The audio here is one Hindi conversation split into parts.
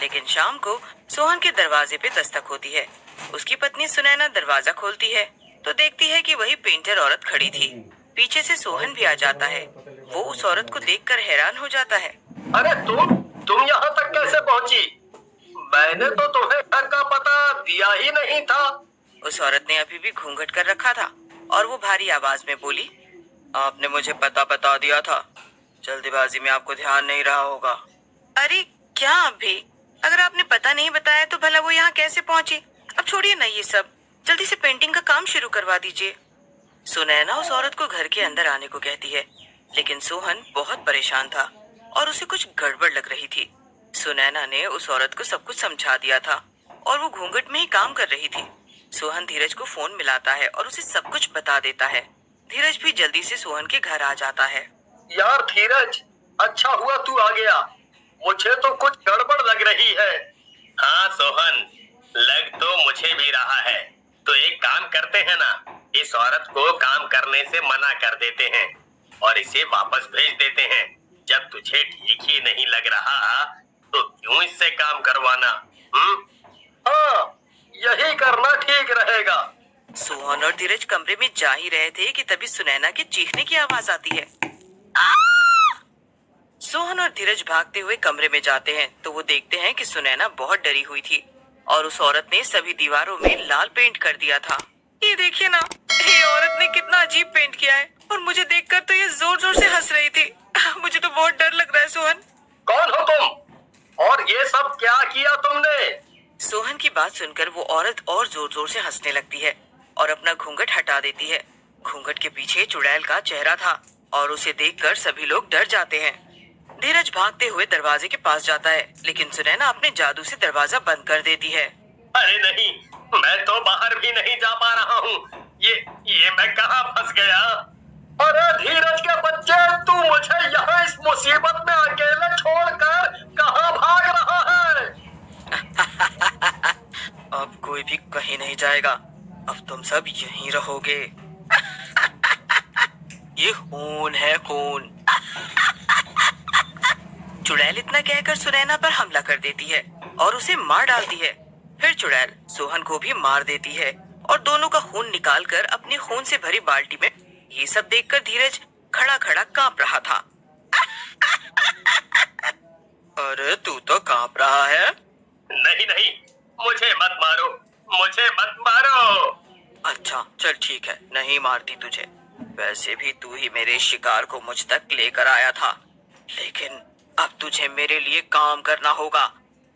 लेकिन शाम को सोहन के दरवाजे पे दस्तक होती है। उसकी पत्नी सुनैना दरवाजा खोलती है तो देखती है कि वही पेंटर औरत खड़ी थी। पीछे से सोहन भी आ जाता है। वो उस औरत को देखकर हैरान हो जाता है। अरे तुम यहाँ तक कैसे पहुँची? मैंने तो तुम्हें घर का पता दिया ही नहीं था। उस औरत ने अभी भी घूंघट कर रखा था और वो भारी आवाज में बोली, आपने मुझे पता बता दिया था, जल्दीबाजी में आपको ध्यान नहीं रहा होगा। अरे क्या अभी, अगर आपने पता नहीं बताया तो भला वो यहाँ कैसे पहुँची? अब छोड़िए ना ये सब, जल्दी से पेंटिंग का काम शुरू करवा दीजिए। सुनैना उस औरत को घर के अंदर आने को कहती है, लेकिन सोहन बहुत परेशान था और उसे कुछ गड़बड़ लग रही थी। सुनैना ने उस औरत को सब कुछ समझा दिया था और वो घूंघट में ही काम कर रही थी। सोहन धीरज को फोन मिलाता है और उसे सब कुछ बता देता है। धीरज भी जल्दी से सोहन के घर आ जाता है। यार धीरज, अच्छा हुआ तू आ गया। मुझे तो कुछ गड़बड़ लग रही है। हाँ सोहन, लग तो मुझे भी रहा है। तो एक काम करते हैं ना, इस औरत को काम करने से मना कर देते हैं और इसे वापस भेज देते हैं। जब तुझे ठीक ही नहीं लग रहा तो क्यों इससे काम करवाना? हाँ, यही करना ठीक रहेगा। सोहन और धीरज कमरे में जा ही रहे थे कि तभी सुनैना के चीखने की आवाज आती है। सोहन और धीरज भागते हुए कमरे में जाते हैं तो वो देखते हैं कि सुनैना बहुत डरी हुई थी और उस औरत ने सभी दीवारों में लाल पेंट कर दिया था। ये देखिए ना, ये औरत ने कितना अजीब पेंट किया है और मुझे देखकर तो ये जोर जोर से हंस रही थी। मुझे तो बहुत डर लग रहा है। सोहन, कौन हो तुम और ये सब क्या किया तुमने? सोहन की बात सुनकर वो औरत और जोर जोर से हंसने लगती है और अपना घूंघट हटा देती है। घूंघट के पीछे चुड़ैल का चेहरा था और उसे देखकर सभी लोग डर जाते हैं। धीरज भागते हुए दरवाजे के पास जाता है, लेकिन सुनैना अपने जादू से दरवाजा बंद कर देती है। अरे नहीं, मैं तो बाहर भी नहीं जा पा रहा हूँ। ये मैं कहाँ फंस गया? अरे धीरज के बच्चे, तू मुझे यहाँ इस मुसीबत में अकेले छोड़कर कहाँ भाग रहा है? अब कोई भी कहीं नहीं जाएगा, अब तुम सब यहीं रहोगे। ये खून है, खून। चुड़ैल इतना कहकर सुनैना पर हमला कर देती है और उसे मार डालती है। फिर चुड़ैल सोहन को भी मार देती है और दोनों का खून निकालकर अपनी खून से भरी बाल्टी में। ये सब देखकर धीरज खड़ा खड़ा कांप रहा था। अरे तू तो कांप रहा है। नहीं नहीं, मुझे मत मारो, मुझे मत मारो। अच्छा चल ठीक है, नहीं मारती तुझे। वैसे भी तू ही मेरे शिकार को मुझ तक लेकर आया था, लेकिन अब तुझे मेरे लिए काम करना होगा।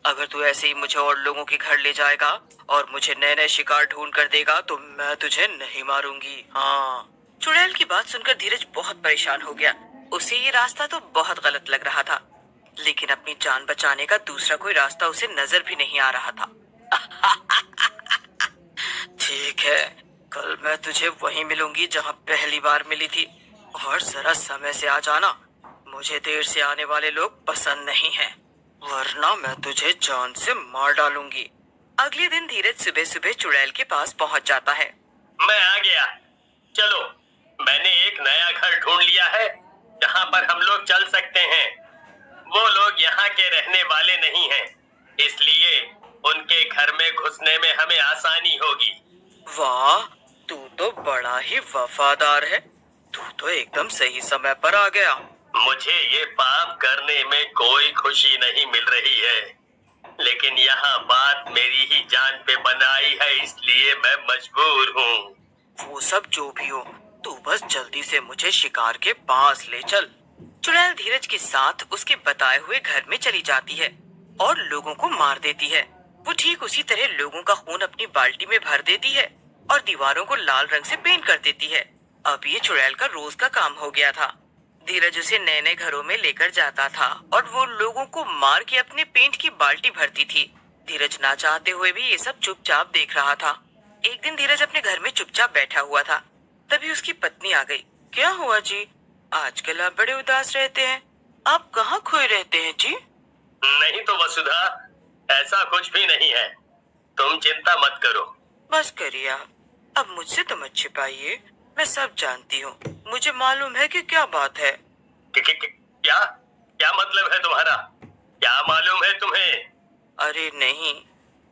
अगर तू ऐसे ही मुझे और लोगों के घर ले जाएगा और मुझे नए नए शिकार ढूंढ कर देगा तो मैं तुझे नहीं मारूंगी। हाँ। चुड़ैल की बात सुनकर धीरज बहुत परेशान हो गया। उसे ये रास्ता तो बहुत गलत लग रहा था, लेकिन अपनी जान बचाने का दूसरा कोई रास्ता उसे नजर भी नहीं आ रहा था। ठीक है, कल मैं तुझे वहीं मिलूंगी जहां पहली बार मिली थी, और जरा समय से आ जाना। मुझे देर से आने वाले लोग पसंद नहीं हैं, वरना मैं तुझे जान से मार डालूंगी। अगले दिन धीरज सुबह सुबह चुड़ैल के पास पहुंच जाता है। मैं आ गया। चलो, मैंने एक नया घर ढूंढ लिया है जहाँ पर हम लोग चल सकते हैं। वो लोग यहाँ के रहने वाले नहीं हैं, इसलिए उनके घर में घुसने में हमें आसानी होगी। वाह, तू तो बड़ा ही वफादार है। तू तो एकदम सही समय पर आ गया। मुझे ये पाप करने में कोई खुशी नहीं मिल रही है, लेकिन यहाँ बात मेरी ही जान पे बनाई है, इसलिए मैं मजबूर हूँ। वो सब जो भी हो, तू बस जल्दी से मुझे शिकार के पास ले चल। चुड़ैल धीरज के साथ उसके बताए हुए घर में चली जाती है और लोगों को मार देती है। वो ठीक उसी तरह लोगों का खून अपनी बाल्टी में भर देती है और दीवारों को लाल रंग से पेंट कर देती है। अब ये चुड़ैल का रोज का काम हो गया था। धीरज उसे नए नए घरों में लेकर जाता था और वो लोगों को मार के अपने पेंट की बाल्टी भरती थी। धीरज ना चाहते हुए भी ये सब चुपचाप देख रहा था। एक दिन धीरज अपने घर में चुपचाप बैठा हुआ था, तभी उसकी पत्नी आ गई। क्या हुआ जी, आजकल आप बड़े उदास रहते हैं, आप कहाँ खोए रहते हैं जी? नहीं तो वसुधा, ऐसा कुछ भी नहीं है, तुम चिंता मत करो। बस करिए आप, अब मुझसे तो मत छिपाइए, मैं सब जानती हूँ। मुझे मालूम है कि क्या बात है। क्या क्या मतलब है तुम्हारा? क्या मालूम है तुम्हें? अरे नहीं,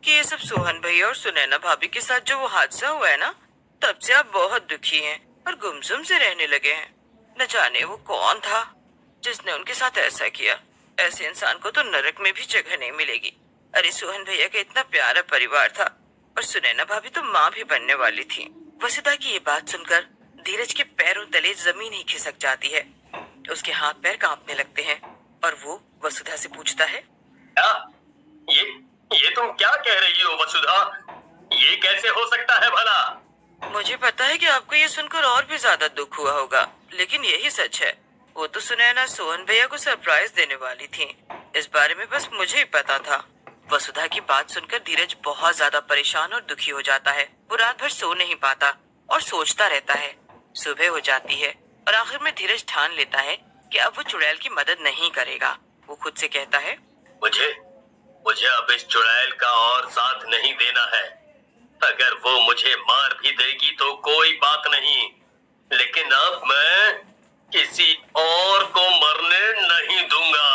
कि ये सब सोहन भैया और सुनैना भाभी के साथ जो वो हादसा हुआ है ना, तब से आप बहुत दुखी हैं और गुमसुम से रहने लगे हैं। न जाने वो कौन था जिसने उनके साथ ऐसा किया। ऐसे इंसान को तो नरक में भी जगह नहीं मिलेगी। अरे सोहन भैया का इतना प्यारा परिवार था और सुनैना भाभी तो माँ भी बनने वाली थी। वसुधा की ये बात सुनकर धीरज के पैरों तले जमीन ही खिसक जाती है। उसके हाथ पैर कांपने लगते हैं और वो वसुधा से पूछता है, क्या? ये ये तुम क्या कह रही हो वसुधा? ये कैसे हो सकता है भला? मुझे पता है कि आपको ये सुनकर और भी ज्यादा दुख हुआ होगा, लेकिन यही सच है। वो तो सुनैना सोहन भैया को सरप्राइज देने वाली थी। इस बारे में बस मुझे ही पता था। वसुधा की बात सुनकर धीरज बहुत ज्यादा परेशान और दुखी हो जाता है। वो रात भर सो नहीं पाता और सोचता रहता है। सुबह हो जाती है और आखिर में धीरज ठान लेता है कि अब वो चुड़ैल की मदद नहीं करेगा। वो खुद से कहता है, मुझे मुझे अब इस चुड़ैल का और साथ नहीं देना है। अगर वो मुझे मार भी देगी तो कोई बात नहीं, लेकिन अब मैं किसी और को मरने नहीं दूंगा।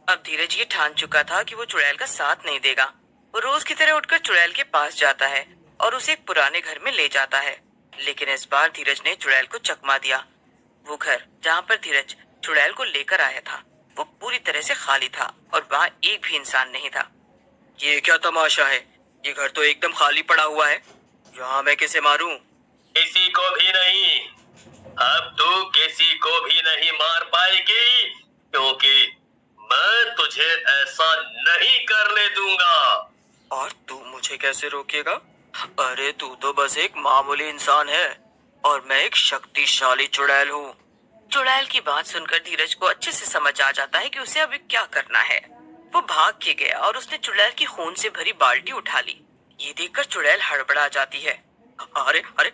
अब धीरज ये ठान चुका था कि वो चुड़ैल का साथ नहीं देगा। वो रोज की तरह उठकर चुड़ैल के पास जाता है और उसे एक पुराने घर में ले जाता है। लेकिन इस बार धीरज ने चुड़ैल को चकमा दिया। वो घर जहाँ पर धीरज चुड़ैल को लेकर आया था, वो पूरी तरह से खाली था और वहाँ एक भी इंसान नहीं था। ये क्या तमाशा है? ये घर तो एकदम खाली पड़ा हुआ है। यहाँ मैं किसे मारूं? किसी को भी नहीं। अब तू किसी को भी नहीं मार पाएगी, क्योंकि मैं तुझे ऐसा नहीं करने दूंगा। और तू मुझे कैसे रोकेगा? अरे तू तो बस एक मामूली इंसान है और मैं एक शक्तिशाली चुड़ैल हूँ। चुड़ैल की बात सुनकर धीरज को अच्छे से समझ आ जाता है कि उसे अभी क्या करना है। वो भाग के गया और उसने चुड़ैल की खून से भरी बाल्टी उठा ली। ये देखकर चुड़ैल हड़बड़ा जाती है। अरे अरे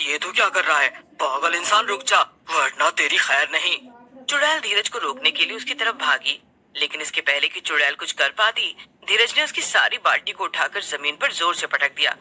ये तो क्या कर रहा है? पागल इंसान, रुक जा वरना तेरी खैर नहीं। चुड़ैल धीरज को रोकने के लिए उसकी तरफ भागी, लेकिन इसके पहले कि चुड़ैल कुछ कर पाती, धीरज ने उसकी सारी बाल्टी को उठाकर जमीन पर जोर से पटक दिया।